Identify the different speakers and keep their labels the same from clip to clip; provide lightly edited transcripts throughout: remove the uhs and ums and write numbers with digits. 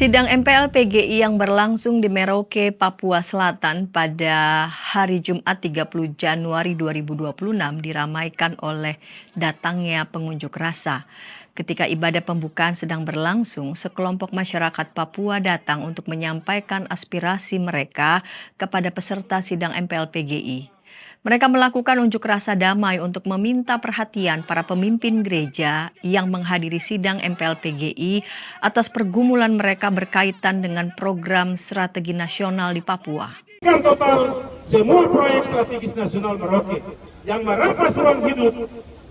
Speaker 1: Sidang MPL PGI yang berlangsung di Merauke, Papua Selatan pada hari Jumat 30 Januari 2026 diramaikan oleh datangnya pengunjuk rasa. Ketika ibadah pembukaan sedang berlangsung, sekelompok masyarakat Papua datang untuk menyampaikan aspirasi mereka kepada peserta sidang MPL PGI. Mereka melakukan unjuk rasa damai untuk meminta perhatian para pemimpin gereja yang menghadiri sidang MPL PGI atas pergumulan mereka berkaitan dengan program strategi nasional di Papua.
Speaker 2: Total semua proyek strategis nasional Merauke yang merampas ruang hidup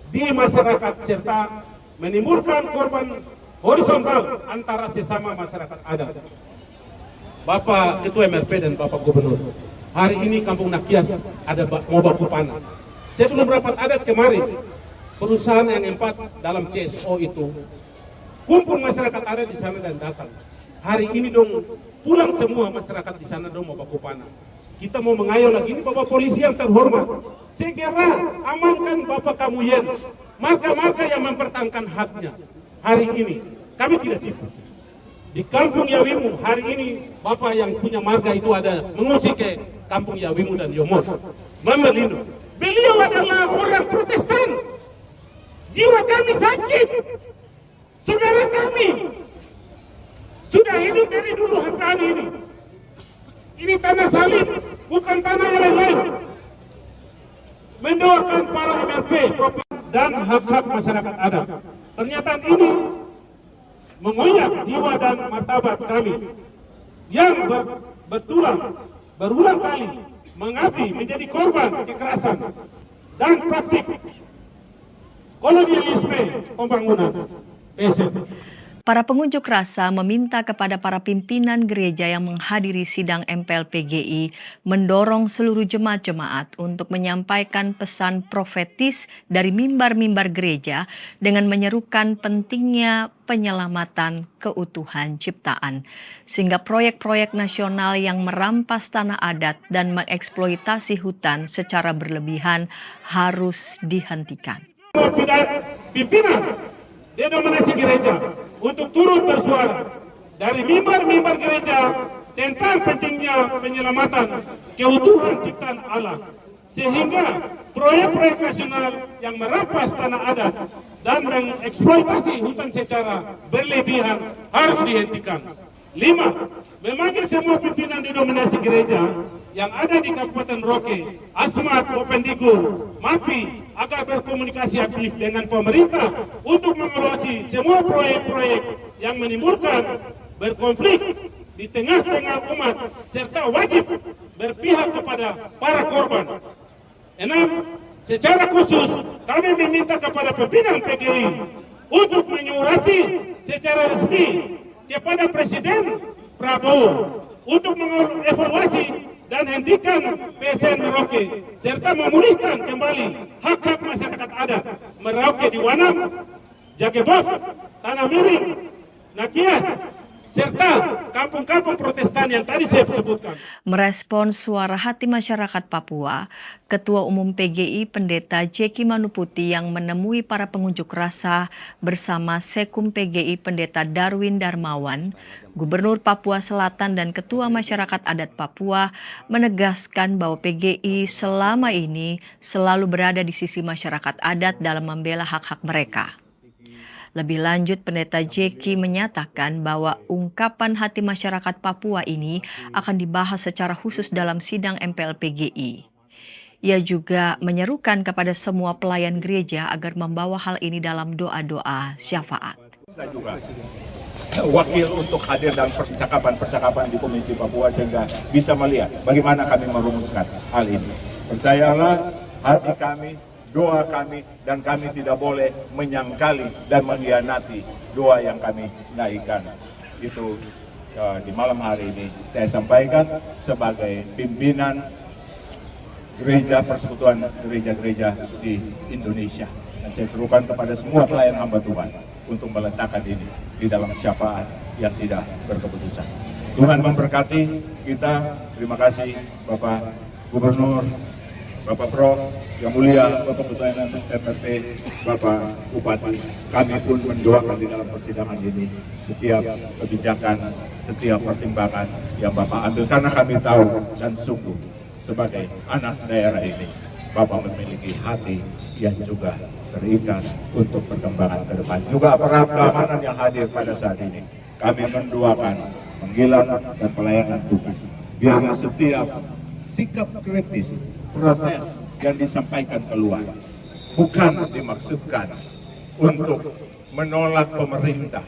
Speaker 2: di masyarakat serta menimbulkan korban horizontal antara sesama masyarakat adat. Bapak Ketua MRP dan Bapak Gubernur, hari ini Kampung Nakias ada mau baku panas. Sebelum rapat adat kemarin, perusahaan yang 4 dalam CSO itu kumpul masyarakat adat di sana dan datang. Hari ini dong pulang semua masyarakat di sana dong mau baku panas. Kita mau mengayal lagi ini Bapak Polisi yang terhormat. Segera amankan Bapak kamu Yens. Marga-marga yang mempertahankan haknya. Hari ini kami tidak tipu. Di Kampung Yawimu hari ini Bapak yang punya marga itu ada mengusik ke Kampung Yawimu dan Yomos. Memelinu. Beliau adalah orang Protestan. Jiwa kami sakit. Saudara kami sudah hidup dari dulu sampai hari ini. Ini tanah salib, bukan tanah yang lain. Mendoakan para MRP dan hak-hak masyarakat adat. Pernyataan ini mengoyak jiwa dan martabat kami yang berulang kali mengabdi menjadi korban kekerasan dan praktik kolonialisme pembangunan PSM.
Speaker 1: Para pengunjuk rasa meminta kepada para pimpinan gereja yang menghadiri sidang MPL PGI mendorong seluruh jemaat-jemaat untuk menyampaikan pesan profetis dari mimbar-mimbar gereja dengan menyerukan pentingnya penyelamatan keutuhan ciptaan, sehingga proyek-proyek nasional yang merampas tanah adat dan mengeksploitasi hutan secara berlebihan harus dihentikan.
Speaker 2: Pimpinan denominasi gereja untuk turut bersuara dari mimbar-mimbar gereja tentang pentingnya penyelamatan keutuhan ciptaan Allah, sehingga proyek-proyek nasional yang merampas tanah adat dan mengeksploitasi hutan secara berlebihan harus dihentikan. 5. Memanggil semua pimpinan denominasi gereja yang ada di Kabupaten Merauke, Asmat, Bopendigul, MAPI agar berkomunikasi aktif dengan pemerintah untuk mengevaluasi semua proyek-proyek yang menimbulkan berkonflik di tengah-tengah umat serta wajib berpihak kepada para korban. 6. Secara khusus kami meminta kepada pimpinan PGI untuk menyurati secara resmi kepada Presiden Prabowo untuk mengevaluasi dan hentikan PSN Merauke serta memulihkan kembali hak-hak masyarakat adat Merauke di Wanam, Jagebok, Tanah Miring, Nakias, serta kampung-kampung Protestan yang tadi saya sebutkan.
Speaker 1: Merespons suara hati masyarakat Papua, Ketua Umum PGI Pendeta Jeki Manuputi yang menemui para pengunjuk rasa bersama Sekum PGI Pendeta Darwin Darmawan, Gubernur Papua Selatan dan Ketua Masyarakat Adat Papua menegaskan bahwa PGI selama ini selalu berada di sisi masyarakat adat dalam membela hak-hak mereka. Lebih lanjut, Pendeta Jeki menyatakan bahwa ungkapan hati masyarakat Papua ini akan dibahas secara khusus dalam sidang MPL PGI. Ia juga menyerukan kepada semua pelayan gereja agar membawa hal ini dalam doa-doa syafaat.
Speaker 3: Saya juga wakil untuk hadir dalam percakapan-percakapan di Komisi Papua sehingga bisa melihat bagaimana kami merumuskan hal ini. Percayalah, hati kami, doa kami, dan kami tidak boleh menyangkali dan mengkhianati doa yang kami naikkan. Itu di malam hari ini saya sampaikan sebagai pimpinan gereja persekutuan gereja-gereja di Indonesia. Dan saya serukan kepada semua pelayan hamba Tuhan untuk meletakkan ini di dalam syafaat yang tidak berkeputusan. Tuhan memberkati kita. Terima kasih Bapak Gubernur Bapak Prof, yang mulia, Bapak Ketua MRT, Bapak Bupati, kami pun mendoakan di dalam persidangan ini setiap kebijakan, setiap pertimbangan yang Bapak ambil, karena kami tahu dan sungguh sebagai anak daerah ini, Bapak memiliki hati yang juga terikat untuk perkembangan ke depan. Juga aparat keamanan yang hadir pada saat ini, kami mendoakan panggilan dan pelayanan tugas. Biarlah setiap sikap kritis, protes yang disampaikan keluar bukan dimaksudkan untuk menolak pemerintah,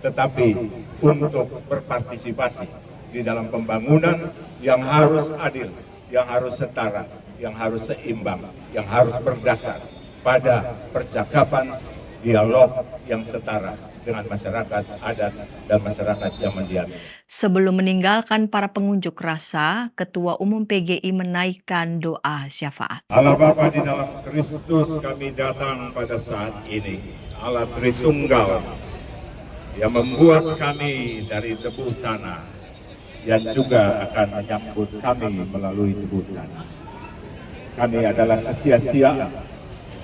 Speaker 3: tetapi untuk berpartisipasi di dalam pembangunan yang harus adil, yang harus setara, yang harus seimbang, yang harus berdasar pada percakapan dialog yang setara dengan masyarakat adat dan masyarakat yang mendiami.
Speaker 1: Sebelum meninggalkan para pengunjuk rasa, Ketua Umum PGI menaikkan doa syafaat.
Speaker 3: Allah Bapa di dalam Kristus, kami datang pada saat ini. Allah Tritunggal yang membuat kami dari debu tanah, yang juga akan menyambut kami melalui debu tanah. Kami adalah kesia-siaan,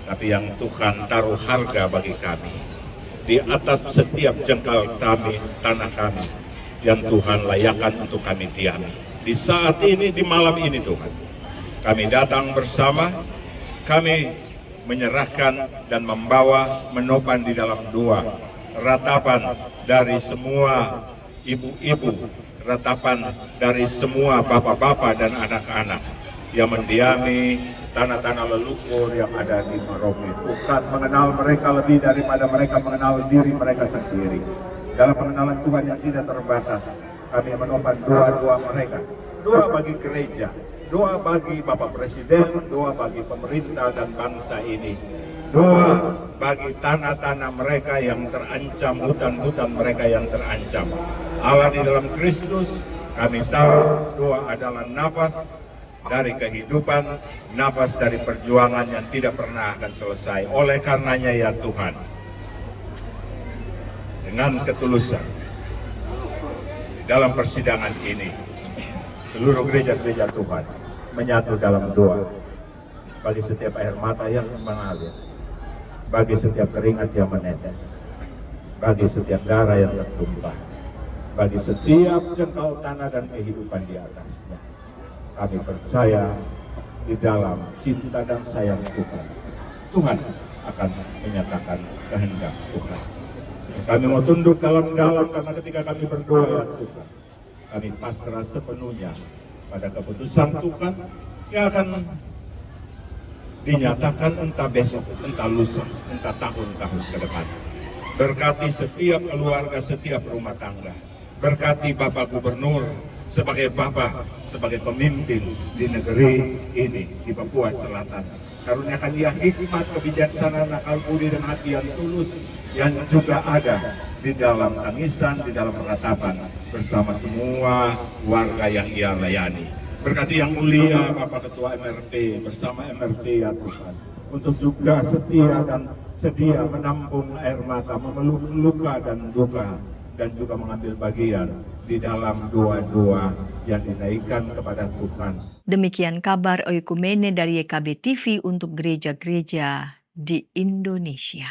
Speaker 3: tapi yang Tuhan taruh harga bagi kami. Di atas setiap jengkal kami, tanah kami, yang Tuhan layakkan untuk kami diami. Di saat ini, di malam ini Tuhan, kami datang bersama, kami menyerahkan dan membawa menopang di dalam doa, ratapan dari semua ibu-ibu, ratapan dari semua bapak-bapak dan anak-anak yang mendiami tanah-tanah leluhur yang ada di Merauke. Tuhan mengenal mereka lebih daripada mereka mengenal diri mereka sendiri. Dalam pengenalan Tuhan yang tidak terbatas, kami menopang doa-doa mereka. Doa bagi gereja, doa bagi Bapak Presiden, doa bagi pemerintah dan bangsa ini. Doa bagi tanah-tanah mereka yang terancam, hutan-hutan mereka yang terancam. Allah di dalam Kristus, kami tahu doa adalah nafas dari kehidupan, nafas dari perjuangan yang tidak pernah akan selesai. Oleh karenanya ya Tuhan, dengan ketulusan di dalam persidangan ini, seluruh gereja-gereja Tuhan menyatu dalam doa bagi setiap air mata yang mengalir, bagi setiap keringat yang menetes, bagi setiap darah yang tertumpah, bagi setiap jengkal tanah dan kehidupan di atasnya. Kami percaya di dalam cinta dan sayang Tuhan, Tuhan akan menyatakan kehendak Tuhan. Kami mau tunduk dalam-dalam karena ketika kami berdoa ya Tuhan, kami pasrah sepenuhnya pada keputusan Tuhan yang akan dinyatakan entah besok, entah lusa, entah tahun-tahun ke depan. Berkati setiap keluarga, setiap rumah tangga. Berkati Bapak Gubernur sebagai Bapak, sebagai pemimpin di negeri ini, di Papua Selatan. Karuniakan dia hikmat, kebijaksanaan, akal budi dan hati yang tulus yang juga ada di dalam tangisan, di dalam ratapan bersama semua warga yang ia layani. Berkati yang mulia Bapak Ketua MRT bersama MRT ya Tuhan, untuk juga setia dan sedia menampung air mata, memeluk luka dan duka, dan juga mengambil bagian di dalam doa-doa yang dinaikkan kepada Tuhan.
Speaker 1: Demikian kabar Oikumene dari YKB TV untuk gereja-gereja di Indonesia.